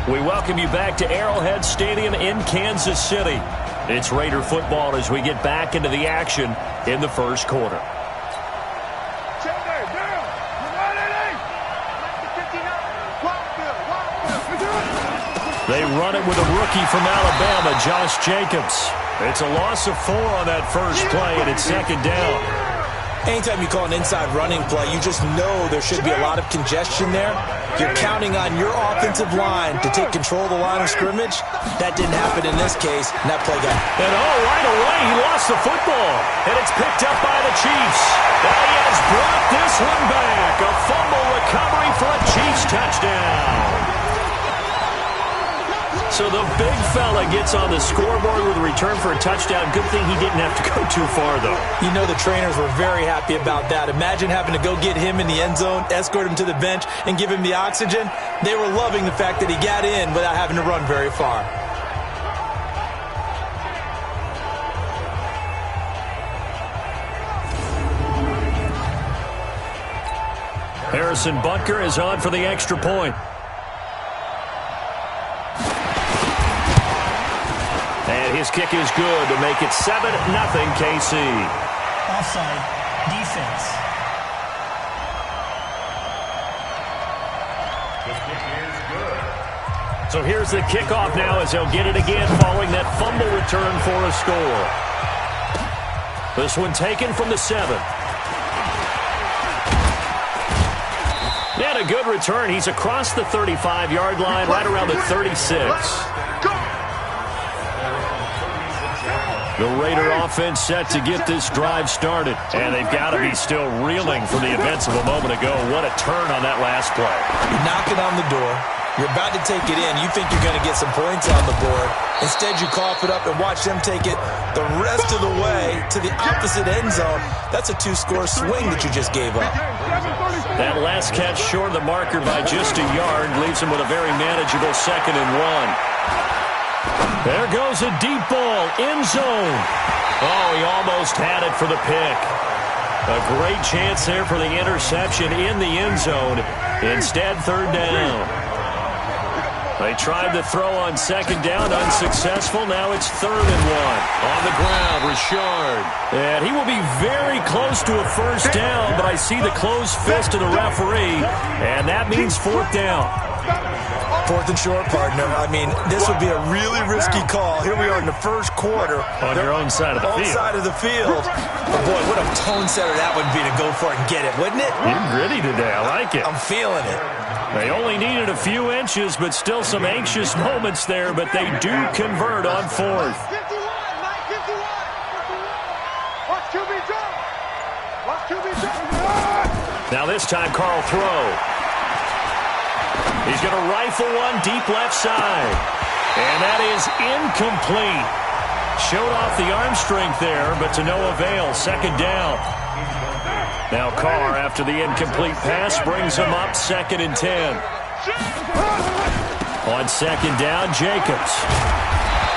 We welcome you back to Arrowhead Stadium in Kansas City. It's Raider football as we get back into the action in the first quarter. They run it with a rookie from Alabama, Josh Jacobs. It's a loss of 4 on that first play, and it's second down. Anytime you call an inside running play, you just know there should be a lot of congestion there. You're counting on your offensive line to take control of the line of scrimmage. That didn't happen in this case, and that play got... And right away, he lost the football. And it's picked up by the Chiefs. And he has brought this one back. A fumble recovery for a Chiefs touchdown. So the big fella gets on the scoreboard with a return for a touchdown. Good thing he didn't have to go too far, though. You know the trainers were very happy about that. Imagine having to go get him in the end zone, escort him to the bench, and give him the oxygen. They were loving the fact that he got in without having to run very far. Harrison Butker is on for the extra point. And his kick is good to make it 7-0 KC. Offside, defense. So here's the kickoff now as they'll get it again following that fumble return for a score. This one taken from the 7. And a good return. He's across the 35-yard line, right around the 36. The Raider offense set to get this drive started. And they've got to be still reeling from the events of a moment ago. What a turn on that last play. You're knocking on the door. You're about to take it in. You think you're going to get some points on the board. Instead, you cough it up and watch them take it the rest of the way to the opposite end zone. That's a 2-score swing that you just gave up. That last catch short of the marker by just a yard leaves him with a very manageable 2nd and 1. There goes a deep ball, end zone. Oh, he almost had it for the pick. A great chance there for the interception in the end zone. Instead, 3rd down. They tried to throw on 2nd down, unsuccessful. Now it's 3rd and 1. On the ground, Richard. And he will be very close to a 1st down, but I see the closed fist of the referee, and that means 4th down. 4th and short, partner. I mean, this would be a really risky call. Here we are in the first quarter. On your own side of the field. Side of the field. But boy, what a tone setter that would be to go for it and get it, wouldn't it? You're gritty today. I like it. I'm feeling it. They only needed a few inches, but still some anxious moments there, but they do convert on 4th. Now this time, Carl throw. He's going to rifle one deep left side. And that is incomplete. Showed off the arm strength there, but to no avail. 2nd down. Now Carr, after the incomplete pass, brings him up 2nd and 10. On 2nd down, Jacobs.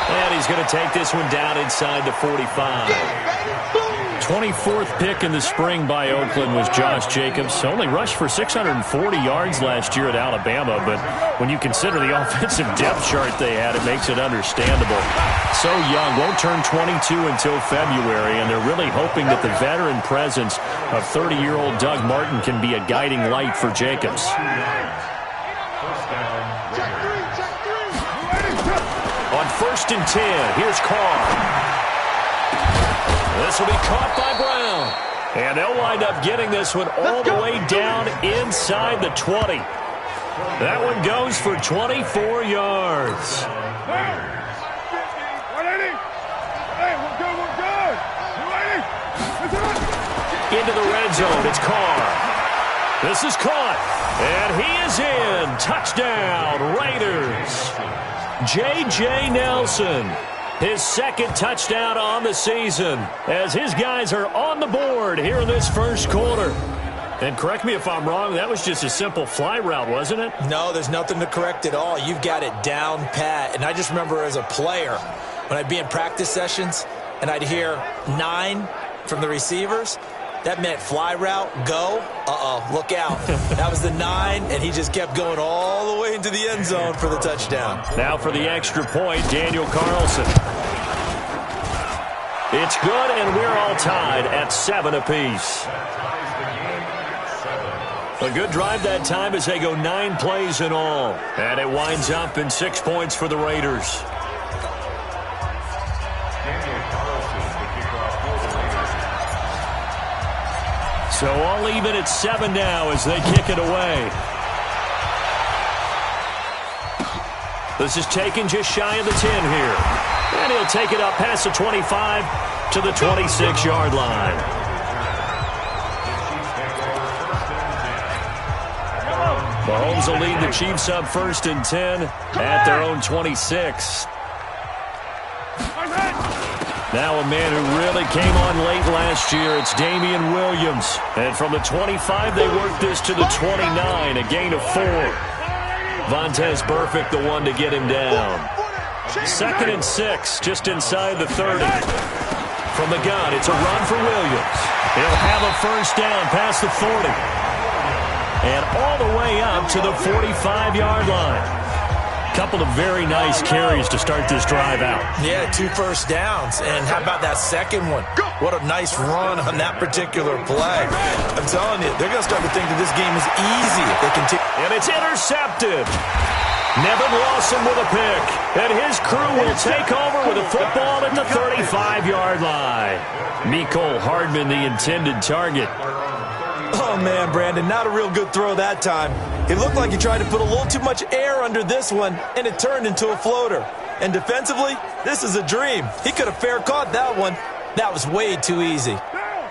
And he's going to take this one down inside the 45. 24th pick in the spring by Oakland was Josh Jacobs. Only rushed for 640 yards last year at Alabama, but when you consider the offensive depth chart they had, it makes it understandable. So young, won't turn 22 until February, and they're really hoping that the veteran presence of 30-year-old Doug Martin can be a guiding light for Jacobs. On 1st and 10, here's Carr. This will be caught by Brown. And they'll wind up getting this one all the way down inside the 20. That one goes for 24 yards. Into the red zone, it's Carr. This is caught. And he is in. Touchdown, Raiders. J.J. Nelson. His 2nd touchdown on the season as his guys are on the board here in this first quarter. And correct me if I'm wrong, that was just a simple fly route, wasn't it? No, there's nothing to correct at all. You've got it down pat. And I just remember as a player, when I'd be in practice sessions and I'd hear 9 from the receivers, That meant fly route, go. Look out. That was the 9, and he just kept going all the way into the end zone for the touchdown. Now for the extra point, Daniel Carlson. It's good, and we're all tied at 7 apiece. A good drive that time as they go 9 plays in all. And it winds up in 6 points for the Raiders. So all even at 7 now as they kick it away. This is taken just shy of the 10 here. And he'll take it up past the 25 to the 26-yard line. Mahomes will lead the Chiefs up 1st and 10 at their own 26. Now a man who really came on late last year, it's Damian Williams. And from the 25, they work this to the 29, a gain of 4. Vontaze Burfict, the one to get him down. 2nd and 6, just inside the 30. From the gun, it's a run for Williams. He'll have a first down past the 40. And all the way up to the 45-yard line. Couple of very nice carries to start this drive out. Yeah, 2 first downs. And how about that second one? What a nice run on that particular play. I'm telling you, they're going to start to think that this game is easy if they continue. And it's intercepted. Nevin Lawson with a pick. And his crew will take over with a football at the 35-yard line. Mecole Hardman, the intended target. Oh, man, Brandon, not a real good throw that time. It looked like he tried to put a little too much air under this one, and it turned into a floater. And defensively, this is a dream. He could have fair caught that one. That was way too easy.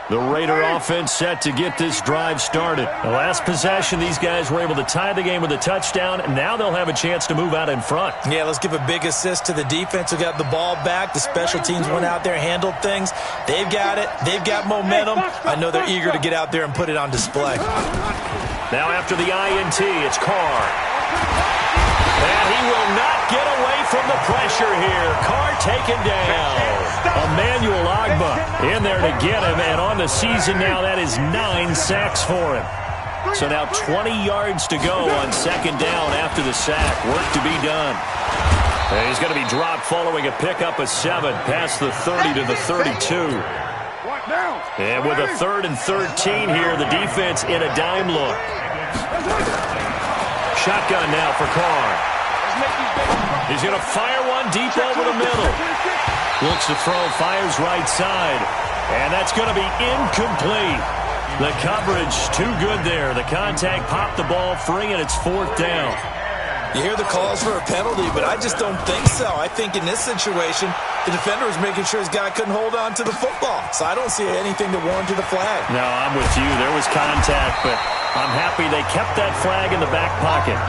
The Raider offense set to get this drive started. The last possession, these guys were able to tie the game with a touchdown, and now they'll have a chance to move out in front. Yeah, let's give a big assist to the defense who got the ball back. The special teams went out there, handled things. They've got it. They've got momentum. I know they're eager to get out there and put it on display. Now after the INT, it's Carr. And he will not get away from the pressure here. Carr taken down. Emmanuel Ogbah in there to get him, and on the season now, that is 9 sacks for him. So now 20 yards to go on 2nd down after the sack. Work to be done. And he's going to be dropped following a pickup of 7 past the 30 to the 32. And with a 3rd and 13 here, the defense in a dime look. Shotgun now for Carr. He's going to fire one deep over the middle. Looks to throw, fires right side. And that's going to be incomplete. The coverage too good there. The contact popped the ball free, and it's 4th down. You hear the calls for a penalty, but I just don't think so. I think in this situation, the defender was making sure his guy couldn't hold on to the football. So I don't see anything to warrant a flag. No, I'm with you. There was contact, but I'm happy they kept that flag in the back pocket.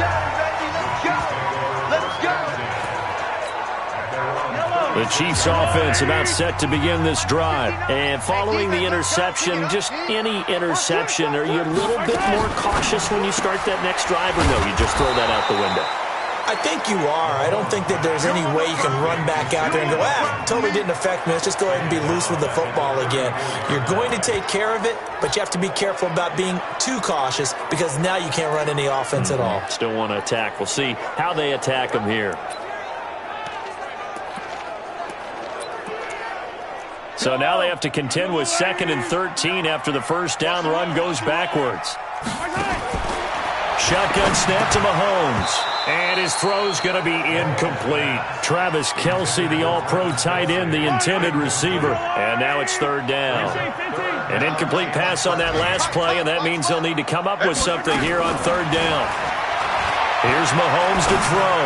The Chiefs offense about set to begin this drive. And following the interception, just any interception, are you a little bit more cautious when you start that next drive, or no, you just throw that out the window? I think you are. I don't think that there's any way you can run back out there and go, totally didn't affect me. Let's just go ahead and be loose with the football again. You're going to take care of it, but you have to be careful about being too cautious because now you can't run any offense at all. Still want to attack. We'll see how they attack them here. So now they have to contend with 2nd and 13 after the first down run goes backwards. Shotgun snap to Mahomes. And his throw's going to be incomplete. Travis Kelce, the all-pro tight end, the intended receiver. And now it's 3rd down. An incomplete pass on that last play, and that means they'll need to come up with something here on 3rd down. Here's Mahomes to throw.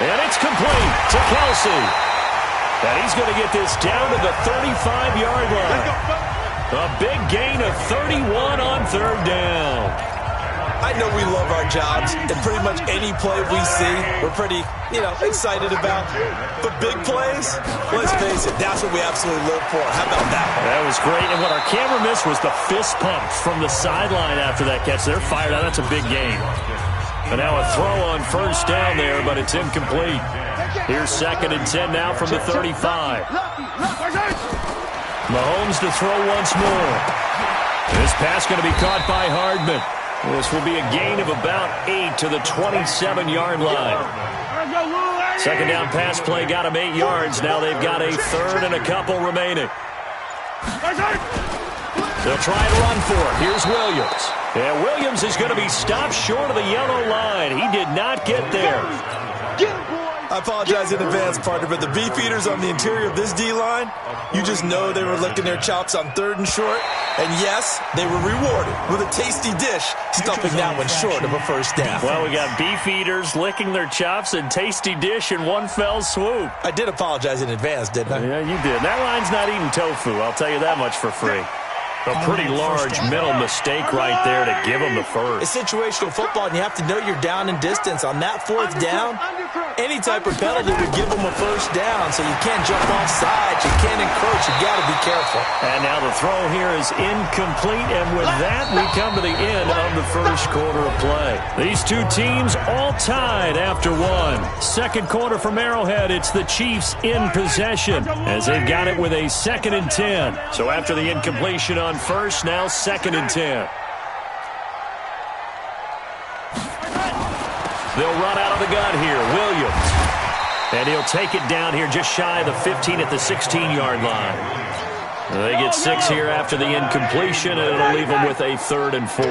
And it's complete to Kelce. And he's going to get this down to the 35-yard line. A big gain of 31 on 3rd down. I know we love our jobs, and pretty much any play we see, we're pretty, excited about. But big plays, let's face it, that's what we absolutely live for. How about that? That was great. And what our camera missed was the fist pump from the sideline after that catch. They're fired out. That's a big gain. And now a throw on 1st down there, but it's incomplete. Here's 2nd and 10 now from the 35. Mahomes to throw once more. This pass going to be caught by Hardman. This will be a gain of about 8 to the 27-yard line. Second down pass play got him 8 yards. Now they've got a third and a couple remaining. They'll try and run for it. Here's Williams. And Williams is going to be stopped short of the yellow line. He did not get there. I apologize in advance, partner, but the beefeaters on the interior of this D-line, you just know they were licking their chops on 3rd and short. And yes, they were rewarded with a tasty dish, stuffing that one short of a first down. Well, we got beefeaters licking their chops and tasty dish in one fell swoop. I did apologize in advance, didn't I? Yeah, you did. That line's not eating tofu, I'll tell you that much for free. A pretty large mental mistake right there to give him the first. It's situational football, and you have to know you're down in distance. On that 4th down, any type of penalty would give them a first down, so you can't jump off sides. You can't encroach. You got to be careful. And now the throw here is incomplete, and with that, we come to the end of the first quarter of play. These two teams all tied after one. Second quarter from Arrowhead, it's the Chiefs in possession as they've got it with a 2nd and 10. So after the incompletion on first, now 2nd and 10. They'll run out of the gun here. Williams. And he'll take it down here just shy of the 15 at the 16-yard line. They get 6 here after the incompletion, and it'll leave them with a 3rd and 4.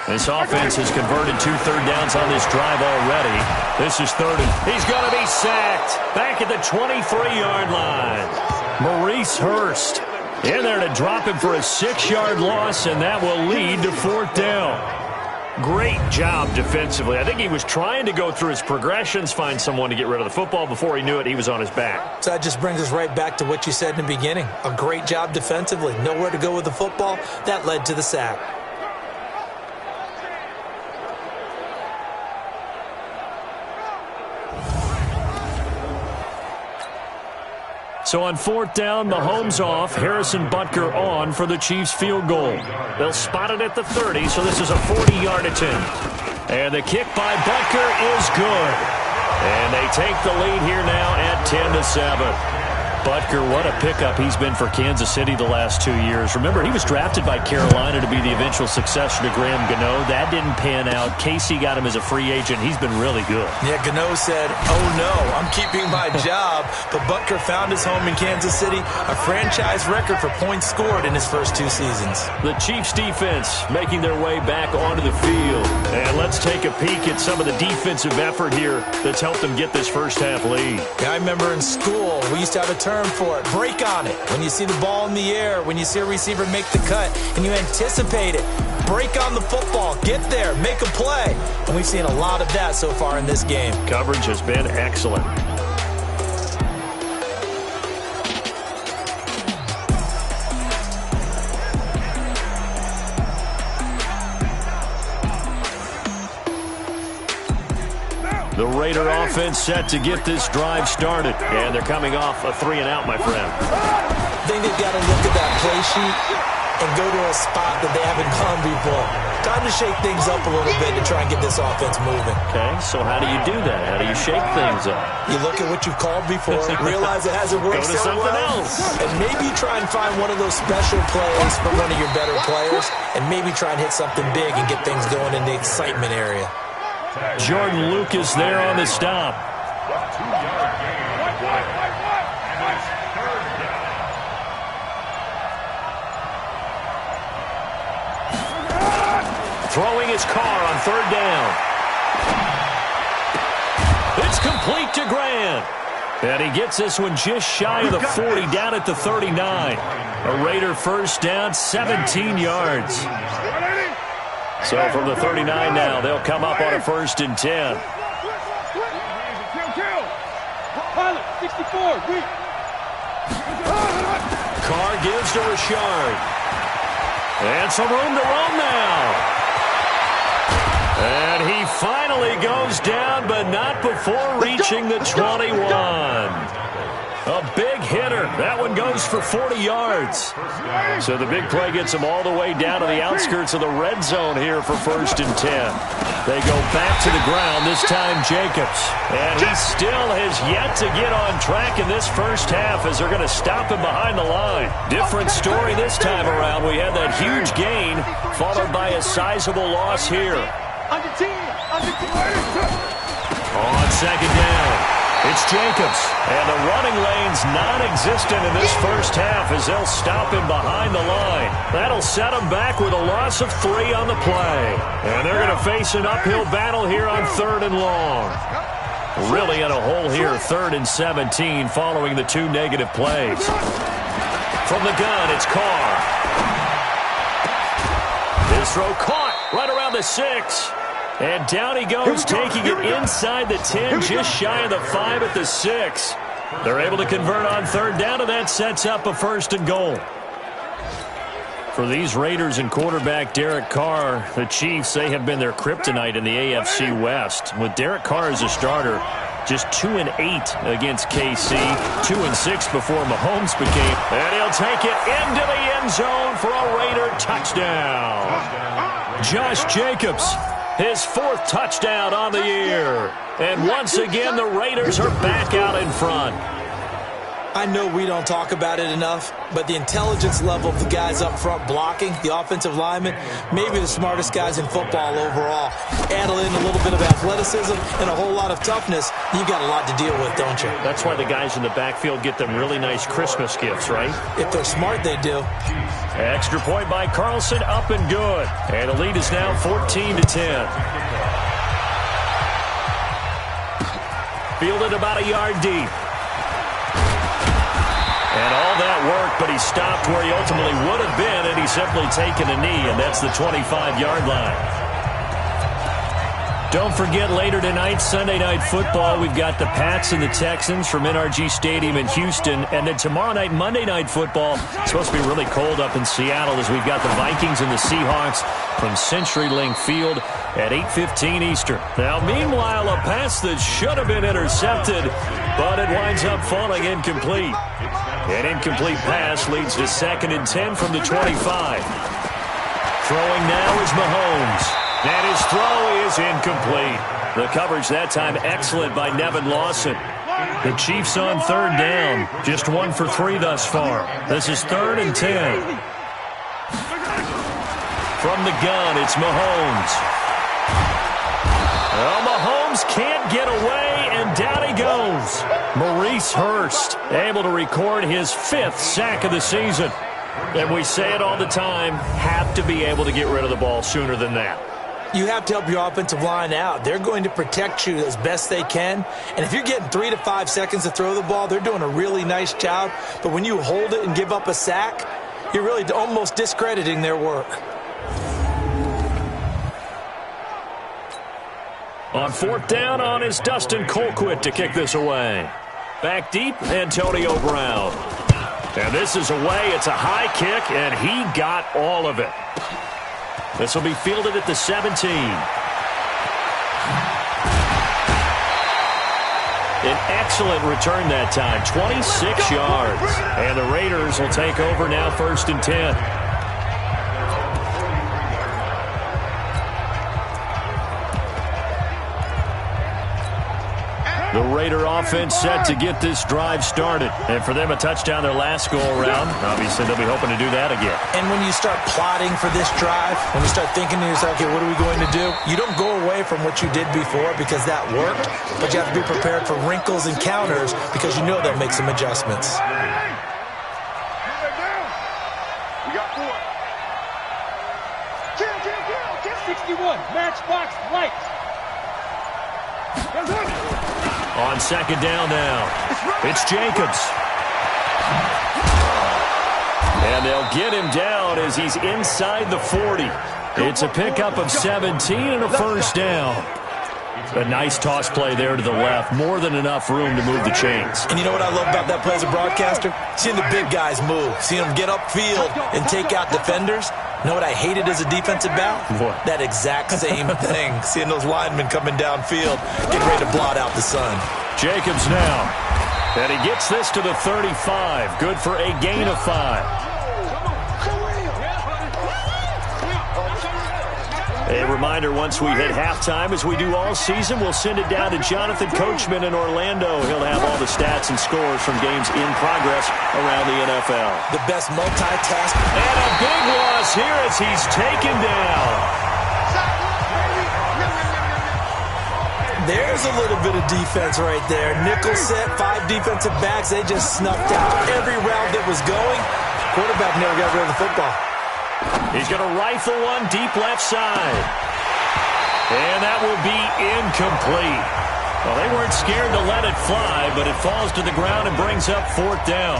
This offense has converted 2 third downs on this drive already. This is 3rd and he's going to be sacked back at the 23-yard line. Maurice Hurst in there to drop him for a 6-yard loss, and that will lead to 4th down. Great job defensively. I think he was trying to go through his progressions, find someone to get rid of the football. Before he knew it, he was on his back. So that just brings us right back to what you said in the beginning. A great job defensively. Nowhere to go with the football. That led to the sack. So on 4th down, Mahomes off, Harrison Butker on for the Chiefs field goal. They'll spot it at the 30, so this is a 40-yard attempt. And the kick by Butker is good. And they take the lead here now at 10-7. Butker, what a pickup he's been for Kansas City the last 2 years. Remember, he was drafted by Carolina to be the eventual successor to Graham Gano. That didn't pan out. Casey got him as a free agent. He's been really good. Yeah, Gano said, oh no, I'm keeping my job. But Butker found his home in Kansas City, a franchise record for points scored in his first 2 seasons. The Chiefs defense making their way back onto the field. And let's take a peek at some of the defensive effort here that's helped them get this first half lead. Yeah, I remember in school, we used to have a term for it. Break on it. When you see the ball in the air, when you see a receiver make the cut, and you anticipate it. Break on the football. Get there. Make a play. And we've seen a lot of that so far in this game. Coverage has been excellent. The Raider offense set to get this drive started. And they're coming off a 3-and-out, my friend. I think they've got to look at that play sheet and go to a spot that they haven't gone before. Time to shake things up a little bit to try and get this offense moving. Okay, so how do you do that? How do you shake things up? You look at what you've called before, realize it hasn't worked so well, else. And maybe try and find one of those special plays for one of your better players, and maybe try and hit something big and get things going in the excitement area. Jordan Lucas there on the stop. Throwing his car on 3rd down. It's complete to Grant. And he gets this one just shy of the 40, down at the 39. A Raider first down, 17 yards. So from the 39 now, they'll come up on a 1st and 10. Carr gives to Richard. And some room to roam now. And he finally goes down, but not before reaching the 21. A big hitter. That one goes for 40 yards. So the big play gets them all the way down to the outskirts of the red zone here for 1st and 10. They go back to the ground, this time Jacobs. And he still has yet to get on track in this first half as they're going to stop him behind the line. Different story this time around. We had that huge gain followed by a sizable loss here. On 2nd down, it's Jacobs. And the running lane's non-existent in this first half as they'll stop him behind the line. That'll set him back with a loss of 3 on the play. And they're going to face an uphill battle here on 3rd and long. Really in a hole here, 3rd and 17 following the 2 negative plays. From the gun, it's Carr. His throw caught right around the 6. And down he goes, taking it inside the 10, just shy of the 5 at the 6. They're able to convert on 3rd down, and that sets up a 1st and goal. For these Raiders and quarterback Derek Carr, the Chiefs, they have been their kryptonite in the AFC West. With Derek Carr as a starter, just 2-8 against KC, 2-6 before Mahomes became. And he'll take it into the end zone for a Raider touchdown. Josh Jacobs, his 4th touchdown on the year. And once again, the Raiders are back out in front. I know we don't talk about it enough, but the intelligence level of the guys up front blocking, the offensive linemen, maybe the smartest guys in football overall. Add in a little bit of athleticism and a whole lot of toughness, you've got a lot to deal with, don't you? That's why the guys in the backfield get them really nice Christmas gifts, right? If they're smart, they do. Extra point by Carlson, up and good. And the lead is now 14-10. Fielded about a yard deep. And all that work, but he stopped where he ultimately would have been, and he's simply taken a knee, and that's the 25-yard line. Don't forget, later tonight, Sunday Night Football, we've got the Pats and the Texans from NRG Stadium in Houston. And then tomorrow night, Monday Night Football, it's supposed to be really cold up in Seattle as we've got the Vikings and the Seahawks from CenturyLink Field at 8:15 Eastern. Now, meanwhile, a pass that should have been intercepted, but it winds up falling incomplete. An incomplete pass leads to 2nd and 10 from the 25. Throwing now is Mahomes. And his throw is incomplete. The coverage that time excellent by Nevin Lawson. The Chiefs on 3rd down. Just 1 for 3 thus far. This is 3rd and 10. From the gun, it's Mahomes. Well, Mahomes can't get away, and down he goes. Maurice Hurst able to record his 5th sack of the season. And we say it all the time, have to be able to get rid of the ball sooner than that. You have to help your offensive line out. They're going to protect you as best they can. And if you're getting 3 to 5 seconds to throw the ball, they're doing a really nice job. But when you hold it and give up a sack, you're really almost discrediting their work. On 4th down, on is Dustin Colquitt to kick this away. Back deep, Antonio Brown. And this is away. It's a high kick, and he got all of it. This will be fielded at the 17. An excellent return that time, 26 yards. And the Raiders will take over now 1st and 10. The Raider offense set to get this drive started. And for them, a touchdown their last go-around. Obviously, they'll be hoping to do that again. And when you start plotting for this drive, when you start thinking to yourself, okay, what are we going to do? You don't go away from what you did before because that worked, but you have to be prepared for wrinkles and counters because you know they'll make some adjustments. We got 4. 61, matchbox lights. On 2nd down now, it's Jacobs. And they'll get him down as he's inside the 40. It's a pickup of 17 and a 1st down. A nice toss play there to the left. More than enough room to move the chains. And you know what I love about that play as a broadcaster? Seeing the big guys move. Seeing them get upfield and take out defenders. You know what I hated as a defensive back? What? That exact same thing. Seeing those linemen coming downfield, getting ready to blot out the sun. Jacobs now. And he gets this to the 35. Good for a gain of 5. A reminder, once we hit halftime, as we do all season, we'll send it down to Jonathan Coachman in Orlando. He'll have all the stats and scores from games in progress around the NFL. The best multitask. And a big loss here as he's taken down. There's a little bit of defense right there. Nickel set, 5 defensive backs. They just snuffed out every round that was going. Quarterback never got rid of the football. He's going to rifle one deep left side. And that will be incomplete. Well, they weren't scared to let it fly, but it falls to the ground and brings up 4th down.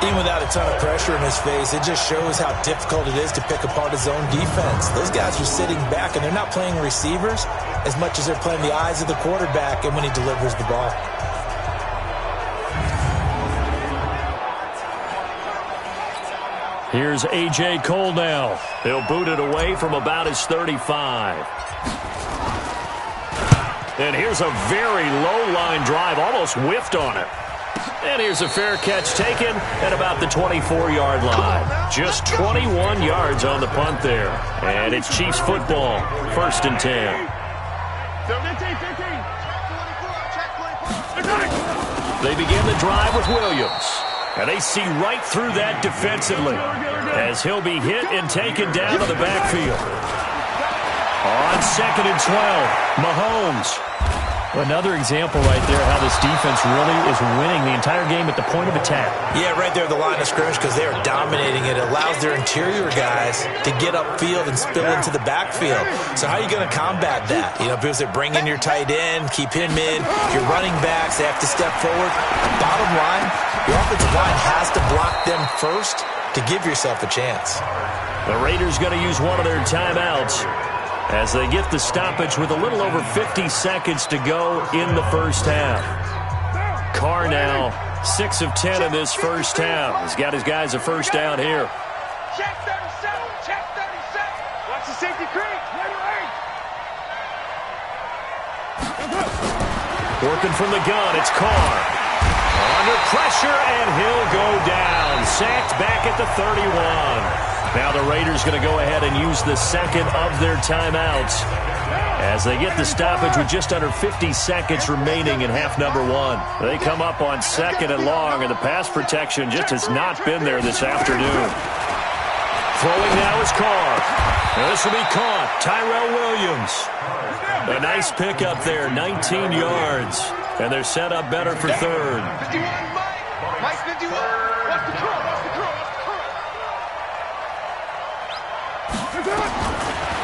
Even without a ton of pressure in his face, it just shows how difficult it is to pick apart his own defense. Those guys are sitting back, and they're not playing receivers as much as they're playing the eyes of the quarterback and when he delivers the ball. Here's A.J. Cole now. He'll boot it away from about his 35. And here's a very low-line drive, almost whiffed on it. And here's a fair catch taken at about the 24-yard line. Just 21 yards on the punt there. And it's Chiefs football, 1st and 10. They begin the drive with Williams. And they see right through that defensively as he'll be hit and taken down to the backfield. On 2nd and 12, Mahomes. Another example right there how this defense really is winning the entire game at the point of attack. Yeah, right there at the line of scrimmage because they are dominating it. It allows their interior guys to get upfield and spill into the backfield. So how are you going to combat that? You know, because they bring in your tight end, keep him in. Your running backs, they have to step forward. Bottom line, your offensive line has to block them first to give yourself a chance. The Raiders going to use one of their timeouts as they get the stoppage with a little over 50 seconds to go in the first half. Carr now 6 of 10 in this first half. He's got his guys a first down here. Check 37. Check 37. Watch the safety creep. Working from the gun, it's Carr. Under pressure, and he'll go down. Sacked back at the 31. Now the Raiders going to go ahead and use the second of their timeouts as they get the stoppage with just under 50 seconds remaining in half number 1. They come up on 2nd and long, and the pass protection just has not been there this afternoon. Throwing now is Carr. And this will be caught. Tyrell Williams. A nice pickup there, 19 yards. And they're set up better for 3rd. 51, Mike 51. What's the curl?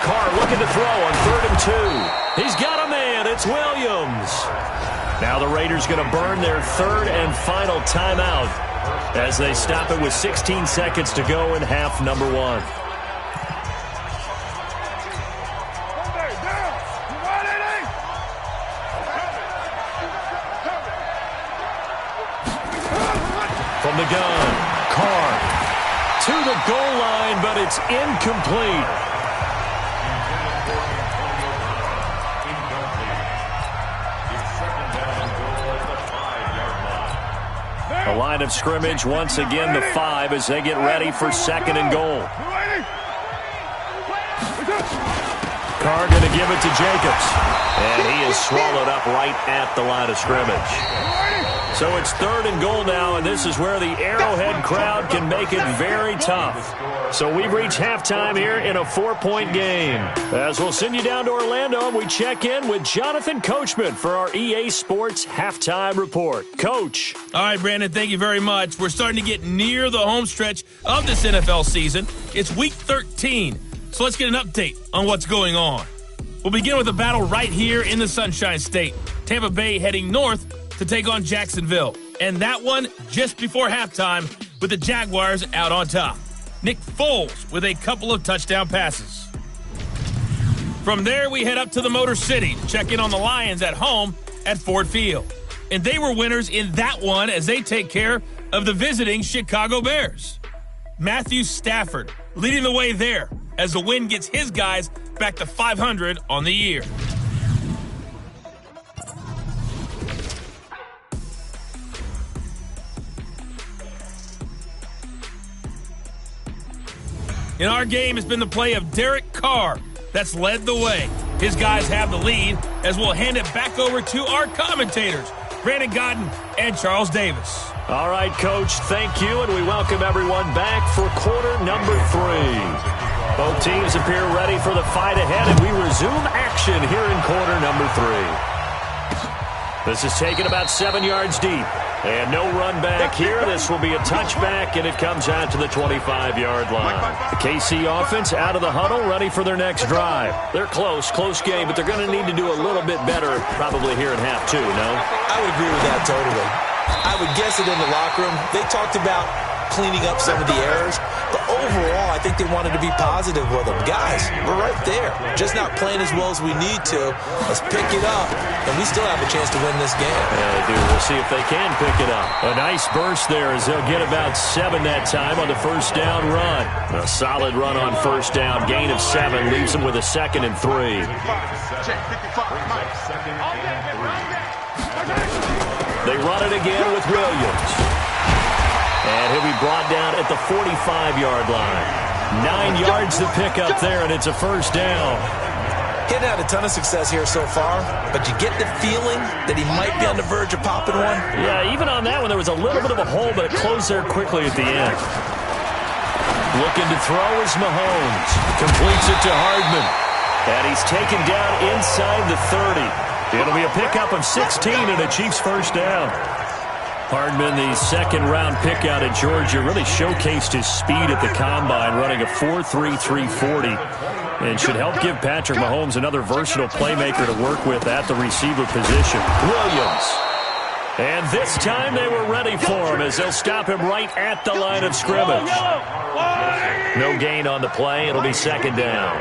Carr looking to throw on 3rd and 2. He's got a man. It's Williams. Now the Raiders going to burn their 3rd and final timeout as they stop it with 16 seconds to go in half number 1. From the gun, Carr to the goal line, but it's incomplete. The line of scrimmage once again the 5 as they get ready for 2nd and goal. Carr going to give it to Jacobs. And he is swallowed up right at the line of scrimmage. So it's 3rd and goal now, and this is where the Arrowhead crowd can make it very tough. So we've reached halftime here in a 4-point game. As we'll send you down to Orlando, and we check in with Jonathan Coachman for our EA Sports Halftime Report. Coach. All right, Brandon, thank you very much. We're starting to get near the home stretch of this NFL season. It's Week 13, so let's get an update on what's going on. We'll begin with a battle right here in the Sunshine State. Tampa Bay heading north to take on Jacksonville. And that one just before halftime with the Jaguars out on top. Nick Foles with a couple of touchdown passes. From there, we head up to the Motor City to check in on the Lions at home at Ford Field. And they were winners in that one as they take care of the visiting Chicago Bears. Matthew Stafford leading the way there as the win gets his guys back to 500 on the year. In our game, it's been the play of Derek Carr that's led the way. His guys have the lead as we'll hand it back over to our commentators, Brandon Godden and Charles Davis. All right, Coach, thank you, and we welcome everyone back for quarter number 3. Both teams appear ready for the fight ahead, and we resume action here in quarter number 3. This is taken about 7 yards deep. And no run back here. This will be a touchback, and it comes out to the 25-yard line. The KC offense out of the huddle, ready for their next drive. They're close game, but they're going to need to do a little bit better probably here in half 2, no? I would agree with that totally. I would guess it in the locker room. They talked about cleaning up some of the errors, but overall, I think they wanted to be positive with them. Guys, we're right there. Just not playing as well as we need to. Let's pick it up, and we still have a chance to win this game. Yeah, they do. We'll see if they can pick it up. A nice burst there as they'll get about 7 that time on the first down run. A solid run on first down. Gain of 7 leaves them with a 2nd and 3. They run it again with Williams. And he'll be brought down at the 45-yard line. 9 yards to pick up there, and it's a first down. He hadn't had a ton of success here so far, but you get the feeling that he might be on the verge of popping one. Yeah, even on that one, there was a little bit of a hole, but it closed there quickly at the end. Looking to throw is Mahomes. Completes it to Hardman. And he's taken down inside the 30. It'll be a pickup of 16 and a Chiefs first down. Hardman, the second-round pick out of Georgia, really showcased his speed at the Combine, running a 4.33 340, and should help give Patrick Mahomes another versatile playmaker to work with at the receiver position. Williams. And this time they were ready for him as they'll stop him right at the line of scrimmage. No gain on the play. It'll be second down.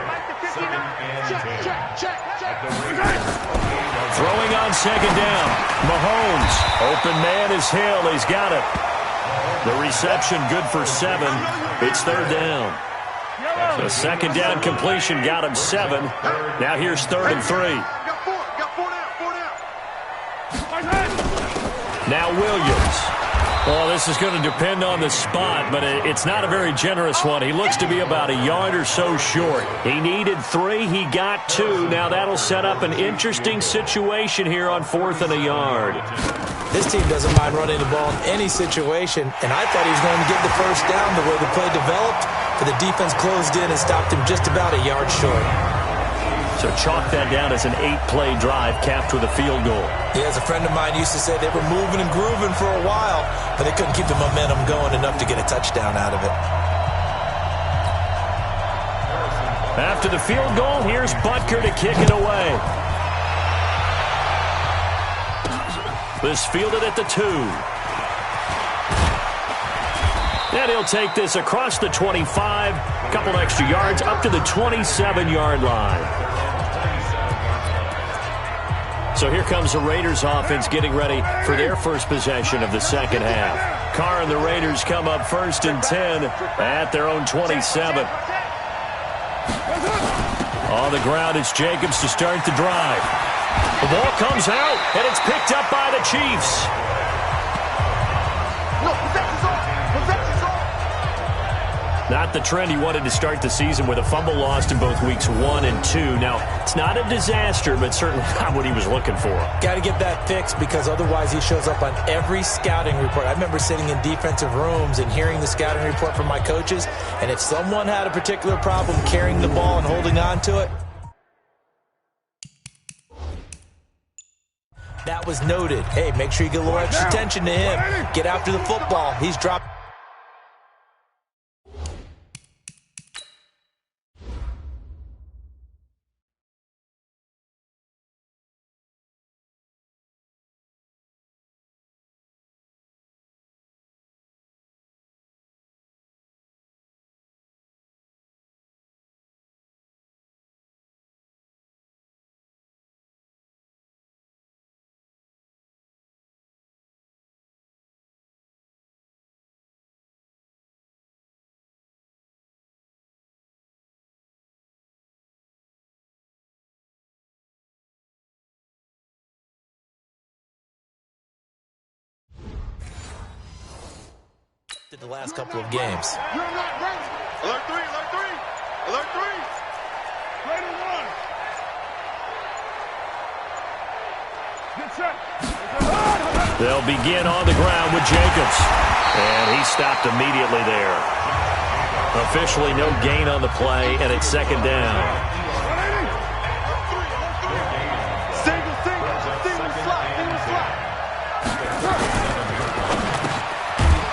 Throwing on second down. Mahomes. Open man is Hill. He's got it. The reception good for 7. It's third down. So second down completion got him 7. Now here's 3rd and 3. Now Williams. Well, this is going to depend on the spot, but it's not a very generous one. He looks to be about a yard or so short. He needed 3. He got 2. Now that'll set up an interesting situation here on 4th and a yard. This team doesn't mind running the ball in any situation, and I thought he was going to get the first down the way the play developed, but the defense closed in and stopped him just about a yard short. So chalk that down as an 8-play drive capped with a field goal. Yeah, as a friend of mine used to say, they were moving and grooving for a while, but they couldn't keep the momentum going enough to get a touchdown out of it. After the field goal, here's Butker to kick it away. This fielded at the 2. And he'll take this across the 25, a couple extra yards, up to the 27-yard line. So here comes the Raiders offense getting ready for their first possession of the second half. Carr and the Raiders come up 1st and 10 at their own 27. On the ground, it's Jacobs to start the drive. The ball comes out, and it's picked up by the Chiefs. Not the trend he wanted to start the season with a fumble lost in both weeks 1 and 2. Now, it's not a disaster, but certainly not what he was looking for. Got to get that fixed because otherwise he shows up on every scouting report. I remember sitting in defensive rooms and hearing the scouting report from my coaches, and if someone had a particular problem carrying the ball and holding on to it, that was noted. Hey, make sure you get a little extra attention to him. Get after the football. He's dropped. The last couple of games. Alert 3, alert 3. Alert 3. Raider 1. Get set. They'll begin on the ground with Jacobs. And he stopped immediately there. Officially no gain on the play, and it's second down. Single slot.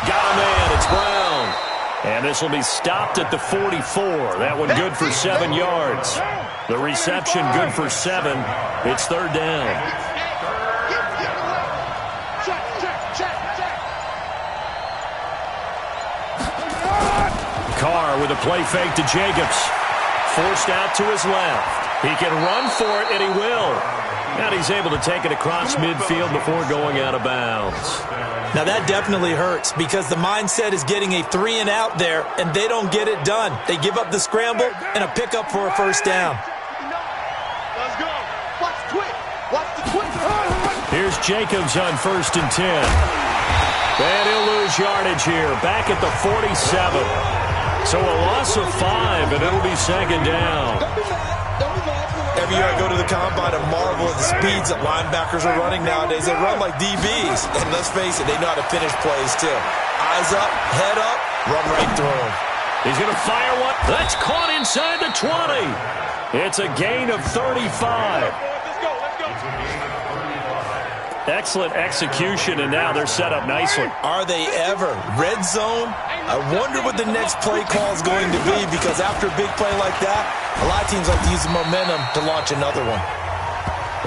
Got a man. It's Brown. And this will be stopped at the 44. That one good for 7 yards. The reception good for 7. It's third down. Carr with a play fake to Jacobs. Forced out to his left. He can run for it, and he will. And he's able to take it across midfield before going out of bounds. Now that definitely hurts because the mindset is getting a 3 and out there, and they don't get it done. They give up the scramble and a pickup for a first down. Let's go. Watch the twitch. Watch the twitch. Here's Jacobs on 1st and 10. And he'll lose yardage here. Back at the 47. So a loss of 5, and it'll be second down. Every year I go to the combine and marvel at the speeds that linebackers are running nowadays. They run like DBs. And let's face it, they know how to finish plays too. Eyes up, head up, run right through them. He's going to fire one. That's caught inside the 20. It's a gain of 35. Let's go. Excellent execution, and now they're set up nicely. Are they ever? Red zone? I wonder what the next play call is going to be because after a big play like that, a lot of teams like to use the momentum to launch another one.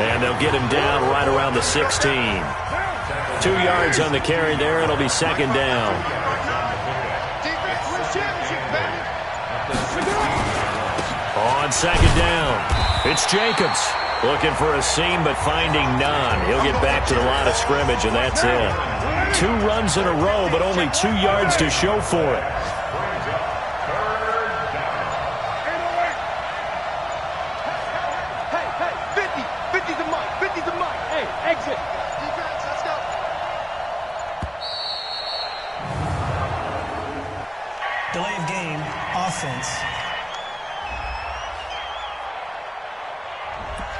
And they'll get him down right around the 16. 2 yards on the carry there. It'll be second down. Defense wins championship, baby. On second down, it's Jacobs. Looking for a seam, but finding none. He'll get back to the line of scrimmage, and that's it. 2 runs in a row, but only 2 yards to show for it. Hey, 50's a mic. 50's a mic. Hey, exit. Defense, let's go. Delay of game, offense.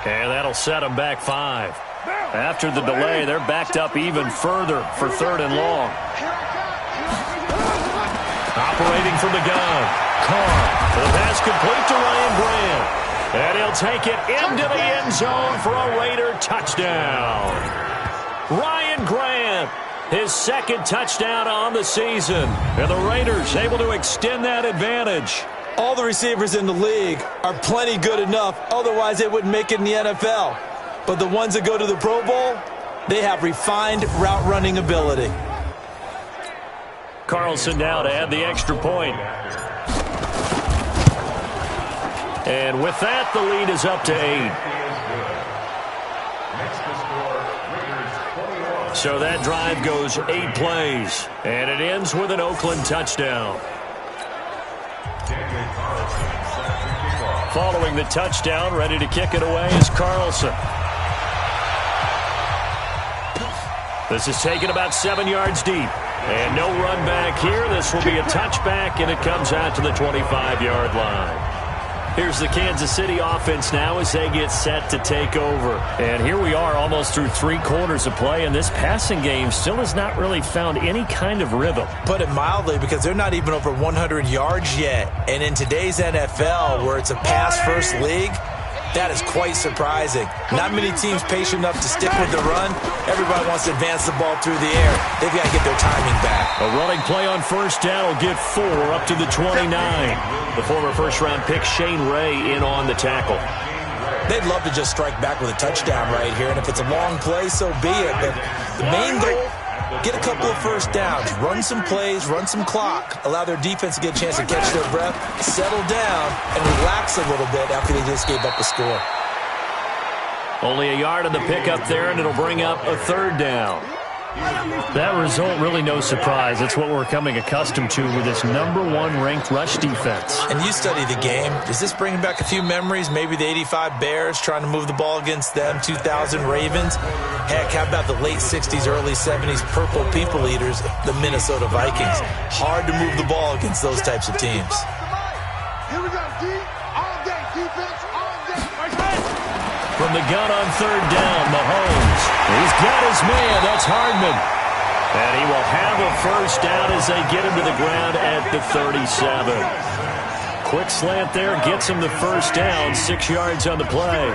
And that'll set them back 5. After the delay, they're backed up even further for 3rd and long. Operating from the gun. Carr. The pass complete to Ryan Grant. And he'll take it into the end zone for a Raider touchdown. Ryan Grant, his 2nd touchdown on the season. And the Raiders able to extend that advantage. All the receivers in the league are plenty good enough, otherwise they wouldn't make it in the NFL. But the ones that go to the Pro Bowl, they have refined route running ability. Carlson now to add the extra point. And with that, the lead is up to 8. So that drive goes 8 plays, and it ends with an Oakland touchdown. Following the touchdown, ready to kick it away is Carlson. This is taken about 7 yards deep. And no run back here. This will be a touchback, and it comes out to the 25-yard line. Here's the Kansas City offense now as they get set to take over. And here we are almost through 3 quarters of play, and this passing game still has not really found any kind of rhythm. Put it mildly, because they're not even over 100 yards yet. And in today's NFL, where it's a pass-first league, that is quite surprising. Not many teams patient enough to stick with the run. Everybody wants to advance the ball through the air. They've got to get their timing back. A running play on 1st down will get 4 up to the 29. The former first-round pick Shane Ray in on the tackle. They'd love to just strike back with a touchdown right here, and if it's a long play, so be it. But the main goal, get a couple of first downs, run some plays, run some clock, allow their defense to get a chance to catch their breath, settle down, and relax a little bit after they just gave up a score. Only a yard on the pickup there, and it'll bring up a 3rd down. That result, really no surprise. It's what we're coming accustomed to with this #1 ranked rush defense. And you study the game. Does this bring back a few memories? Maybe the 85 Bears trying to move the ball against them, 2000 Ravens. Heck, how about the late 60s, early 70s Purple People Eaters, the Minnesota Vikings? Hard to move the ball against those types of teams. Here we go, D. All day, defense, all day. From the gun on third down, Mahomes. He's got his man. That's Hardman. And he will have a first down as they get him to the ground at the 37. Quick slant there, gets him the first down, 6 yards on the play.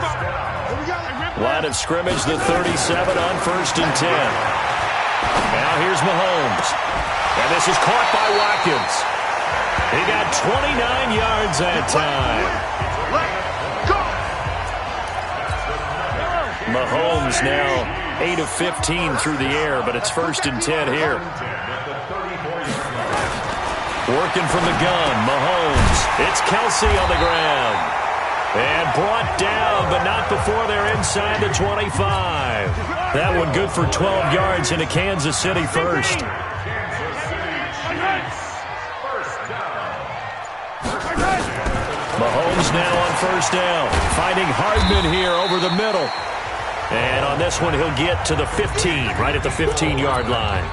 Line of scrimmage, the 37 on 1st and 10. Now here's Mahomes. And this is caught by Watkins. He got 29 yards that time. Mahomes now 8 of 15 through the air, but it's 1st and 10 here. Working from the gun, Mahomes. It's Kelsey on the ground. And brought down, but not before they're inside the 25. That one good for 12 yards into Kansas City first. Mahomes now on 1st down. Finding Hardman here over the middle. And on this one, he'll get to the 15, right at the 15-yard line.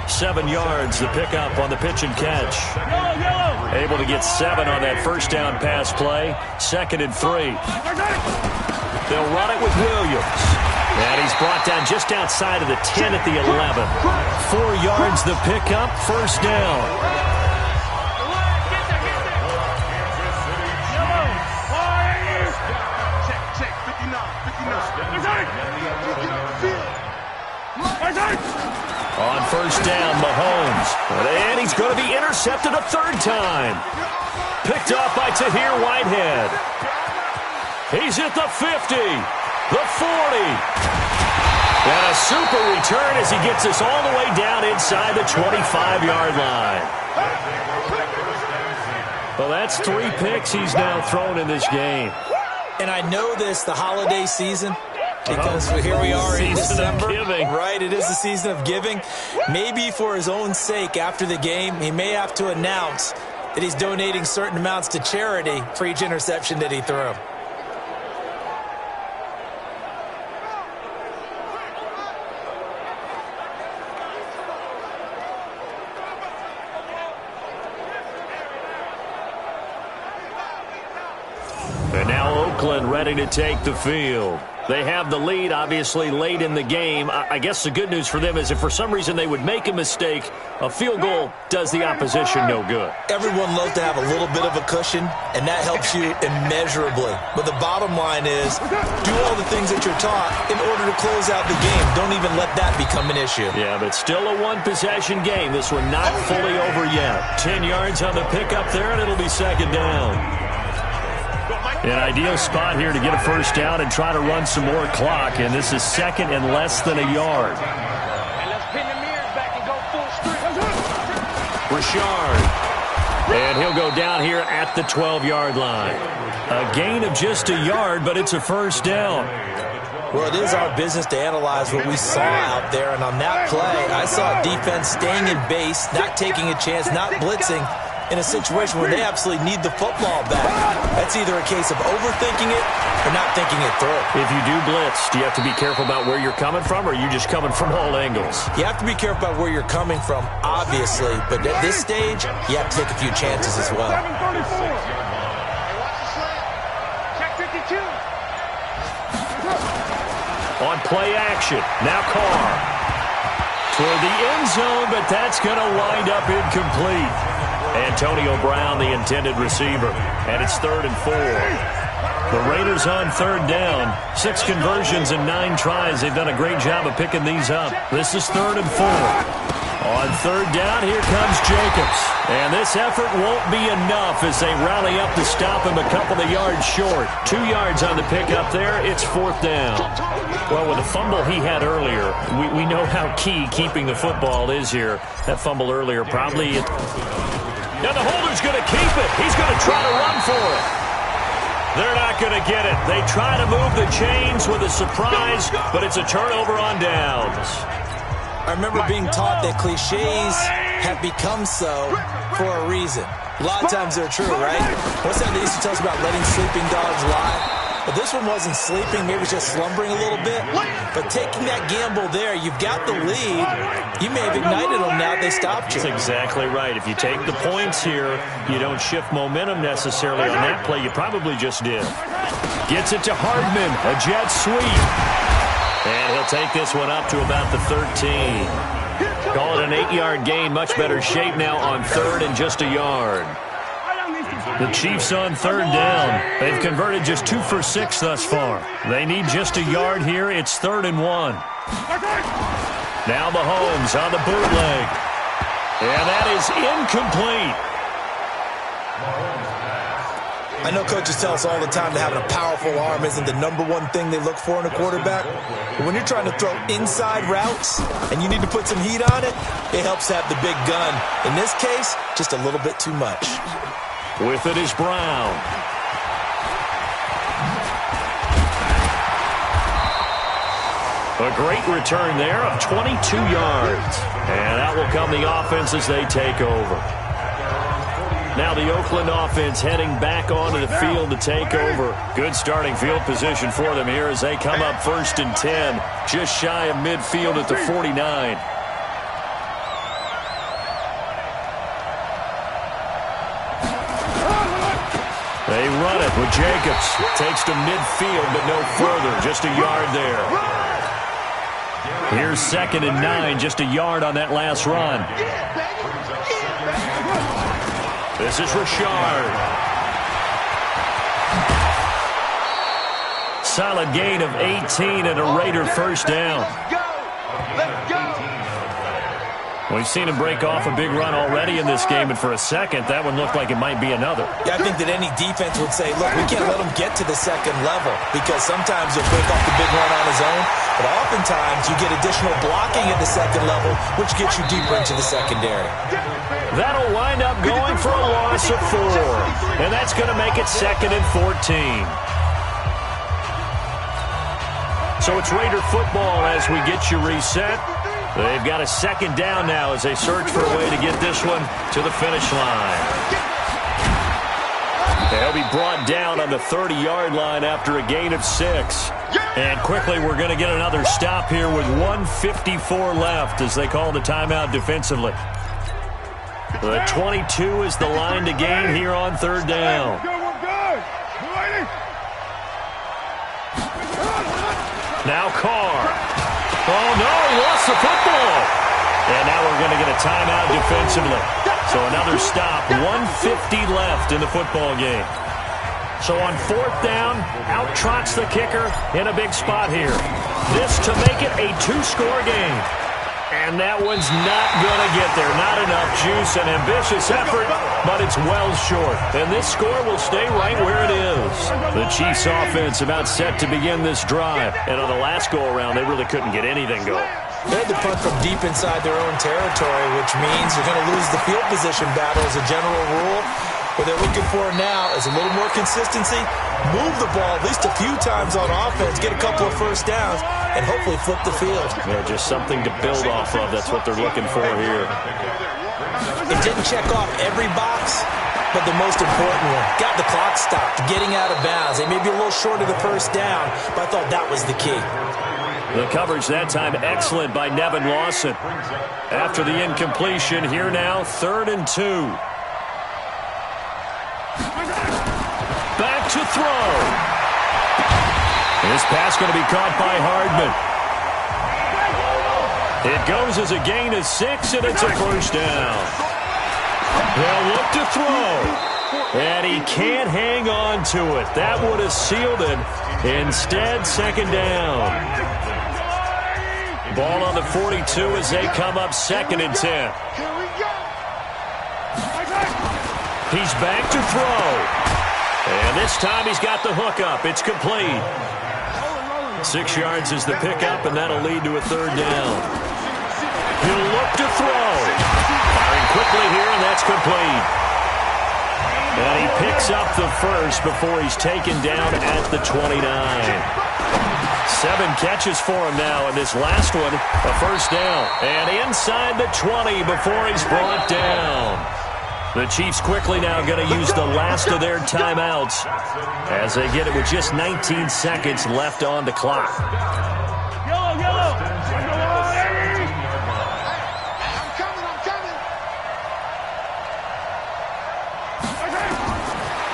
7 yards, the pickup on the pitch and catch. Able to get 7 on that first down pass play. 2nd and 3. They'll run it with Williams. And he's brought down just outside of the 10 at the 11. 4 yards, the pickup, 1st down. On 1st down, Mahomes. And he's going to be intercepted a 3rd time. Picked off by Tahir Whitehead. He's at the 50, the 40. And a super return as he gets us all the way down inside the 25-yard line. Well, that's 3 picks he's now thrown in this game. And I know this, the holiday season, because here we are in December, right? It is the season of giving. Maybe for his own sake, after the game, he may have to announce that he's donating certain amounts to charity for each interception that he threw. And now Oakland ready to take the field. They have the lead, obviously, late in the game. I guess the good news for them is if for some reason they would make a mistake, a field goal does the opposition no good. Everyone loves to have a little bit of a cushion, and that helps you immeasurably. But the bottom line is, do all the things that you're taught in order to close out the game. Don't even let that become an issue. Yeah, but still a one-possession game. This one not fully over yet. 10 yards on the pickup there, and it'll be 2nd down. An ideal spot here to get a first down and try to run some more clock, and this is 2nd and less than a yard. And let's pin the mirrors back and go full strength. Richard. And he'll go down here at the 12-yard line. A gain of just a yard, but it's a first down. Well, it is our business to analyze what we saw out there, and on that play, I saw defense staying in base, not taking a chance, not blitzing, in a situation where they absolutely need the football back. That's either a case of overthinking it or not thinking it through. If you do blitz, do you have to be careful about where you're coming from, or are you just coming from all angles? You have to be careful about where you're coming from, obviously, but at this stage, you have to take a few chances as well. Check 52. On play action, now Carr. Toward the end zone, but that's going to wind up incomplete. Antonio Brown, the intended receiver, and it's 3rd and 4. The Raiders on 3rd down. 6 conversions and 9 tries. They've done a great job of picking these up. This is 3rd and 4. On 3rd down, here comes Jacobs. And this effort won't be enough as they rally up to stop him a couple of yards short. 2 yards on the pickup there. It's 4th down. Well, with the fumble he had earlier, we know how key keeping the football is here. That fumble earlier probably... Now the holder's going to keep it. He's going to try to run for it. They're not going to get it. They try to move the chains with a surprise, but it's a turnover on downs. I remember being taught that cliches have become so for a reason. A lot of times they're true, right? What's that they used to tell us about letting sleeping dogs lie? But this one wasn't sleeping, maybe just slumbering a little bit. But taking that gamble there, you've got the lead. You may have ignited them now they stopped you. That's exactly right. If you take the points here, you don't shift momentum necessarily on that play. You probably just did. Gets it to Hardman, a jet sweep. And he'll take this one up to about the 13. Call it an 8-yard gain. Much better shape now on third and just a yard. The Chiefs on third down. They've converted just 2 for 6 thus far. They need just a yard here. It's 3rd and 1. Now Mahomes on the bootleg. And that is incomplete. I know coaches tell us all the time that having a powerful arm isn't the #1 thing they look for in a quarterback. But when you're trying to throw inside routes and you need to put some heat on it, it helps to have the big gun. In this case, just a little bit too much. With it is Brown. A great return there of 22 yards. And out will come the offense as they take over. Now the Oakland offense heading back onto the field to take over. Good starting field position for them here as they come up 1st and 10. Just shy of midfield at the 49. They run it with Jacobs. Takes to midfield, but no further. Just a yard there. Here's 2nd and 9. Just a yard on that last run. This is Richard. Solid gain of 18 and a Raider first down. We've seen him break off a big run already in this game, and for a second, that one looked like it might be another. Yeah, I think that any defense would say, look, we can't let him get to the second level because sometimes he'll break off the big run on his own, but oftentimes you get additional blocking at the second level, which gets you deeper into the secondary. That'll wind up going for a loss of 4, and that's going to make it 2nd and 14. So it's Raider football as we get you reset. They've got a 2nd down now as they search for a way to get this one to the finish line. They'll be brought down on the 30-yard line after a gain of 6. And quickly we're going to get another stop here with 1:54 left as they call the timeout defensively. The 22 is the line to gain here on 3rd down. Now Carr. Oh, no, he lost the football. And now we're going to get a timeout defensively. So another stop, 1:50 left in the football game. So on 4th down, out trots the kicker in a big spot here. This to make it a 2-score game. And that one's not going to get there. Not enough juice, an ambitious effort, but it's well short. And this score will stay right where it is. The Chiefs offense about set to begin this drive. And on the last go-around, they really couldn't get anything going. They had to punt from deep inside their own territory, which means you're going to lose the field position battle as a general rule. What they're looking for now is a little more consistency, move the ball at least a few times on offense, get a couple of first downs, and hopefully flip the field. Yeah, just something to build off of. That's what they're looking for here. It didn't check off every box, but the most important one. Got the clock stopped, getting out of bounds. They may be a little short of the first down, but I thought that was the key. The coverage that time excellent by Nevin Lawson. After the incompletion, here now, 3rd and 2. Back to throw. This pass going to be caught by Hardman. It goes as a gain of 6, and it's a first down. They'll look to throw. And he can't hang on to it. That would have sealed it. Instead, 2nd down. Ball on the 42 as they come up 2nd and 10. He's back to throw. And this time he's got the hook up. It's complete. 6 yards is the pickup, and that'll lead to a 3rd down. He'll look to throw. Firing quickly here, and that's complete. And he picks up the first before he's taken down at the 29. 7 catches for him now, and this last one, a first down. And inside the 20 before he's brought down. The Chiefs quickly now going to use the last of their timeouts as they get it with just 19 seconds left on the clock. Yellow, yellow. I'm coming.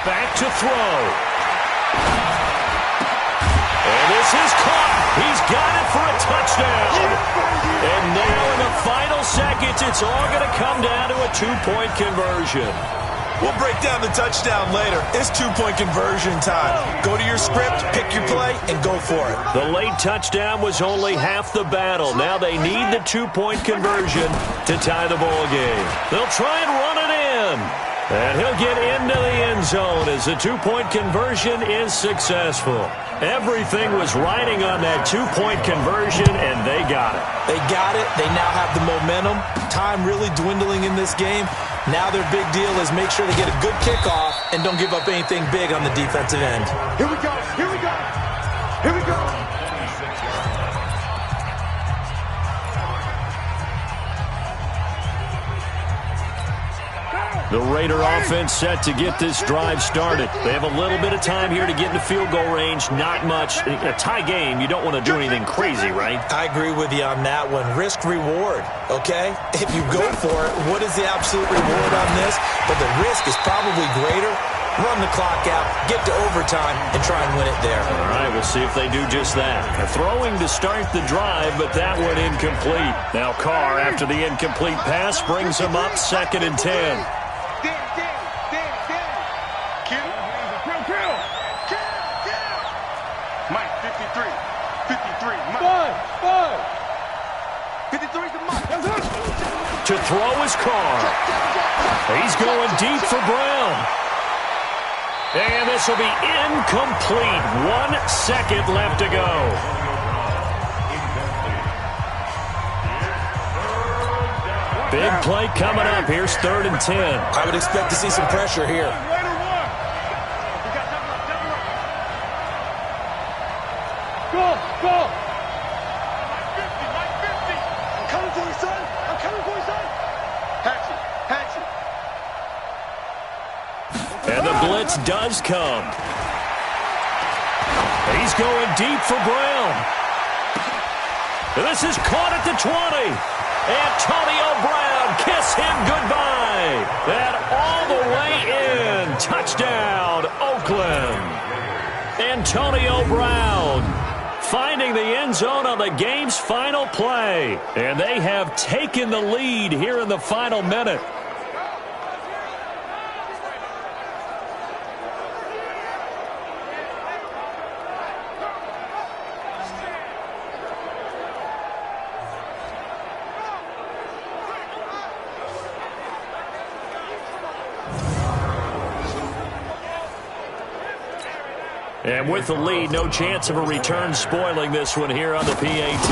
Back to throw. And this is caught. He's got it for a touchdown. And now in the final seconds, it's all going to come down to a two-point conversion. We'll break down the touchdown later. It's two-point conversion time. Go to your script, pick your play, and go for it. The late touchdown was only half the battle. Now they need the two-point conversion to tie the ball game. They'll try and run it in. And he'll get into the end zone as the two-point conversion is successful. Everything was riding on that two-point conversion, and they got it. They got it. They now have the momentum. Time really dwindling in this game. Now their big deal is make sure they get a good kickoff and don't give up anything big on the defensive end. Here we go. The Raider offense set to get this drive started. They have a little bit of time here to get into field goal range. Not much. In a tie game, you don't want to do anything crazy, right? I agree with you on that one. Risk-reward, okay? If you go for it, what is the absolute reward on this? But the risk is probably greater. Run the clock out, get to overtime, and try and win it there. All right, we'll see if they do just that. They're throwing to start the drive, but that one incomplete. Now Carr, after the incomplete pass, brings him up 2nd and 10. Mike, 53, Mike. 53's the Mike. To throw is Carr. He's going deep for Brown. And this will be incomplete. 1 second left to go. Big play coming up. Here's 3rd and 10. I would expect to see some pressure here. Go. Mike 50. I'm coming for you, son. Hatchet. And the blitz does come. He's going deep for Brown. And this is caught at the 20. Antonio Brown, kiss him goodbye. And all the way in. Touchdown, Oakland. Antonio Brown finding the end zone on the game's final play. And they have taken the lead here in the final minute. And with the lead, no chance of a return spoiling this one here on the PAT.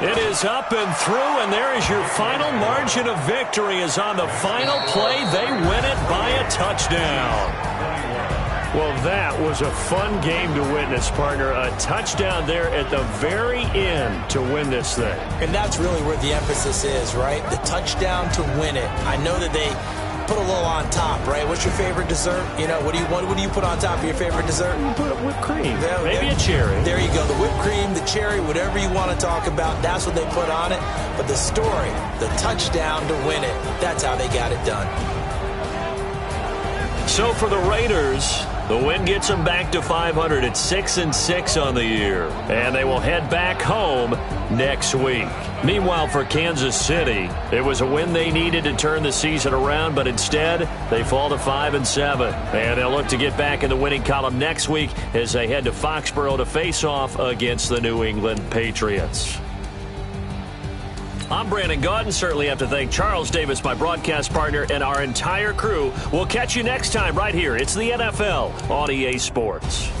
It is up and through, and there is your final margin of victory. Is on the final play. They win it by a touchdown. Well, that was a fun game to witness, partner. A touchdown there at the very end to win this thing. And that's really where the emphasis is, right? The touchdown to win it. I know that they put a little on top, right? What's your favorite dessert? You know, what do you put on top of your favorite dessert? You put whipped cream. Maybe a cherry. There you go. The whipped cream, the cherry, whatever you want to talk about, that's what they put on it. But the story, the touchdown to win it, that's how they got it done. So for the Raiders, the win gets them back to 500 at 6-6 on the year. And they will head back home next week. Meanwhile, for Kansas City, it was a win they needed to turn the season around, but instead they fall to 5-7. And they'll look to get back in the winning column next week as they head to Foxborough to face off against the New England Patriots. I'm Brandon Gaudin. Certainly have to thank Charles Davis, my broadcast partner, and our entire crew. We'll catch you next time right here. It's the NFL on EA Sports.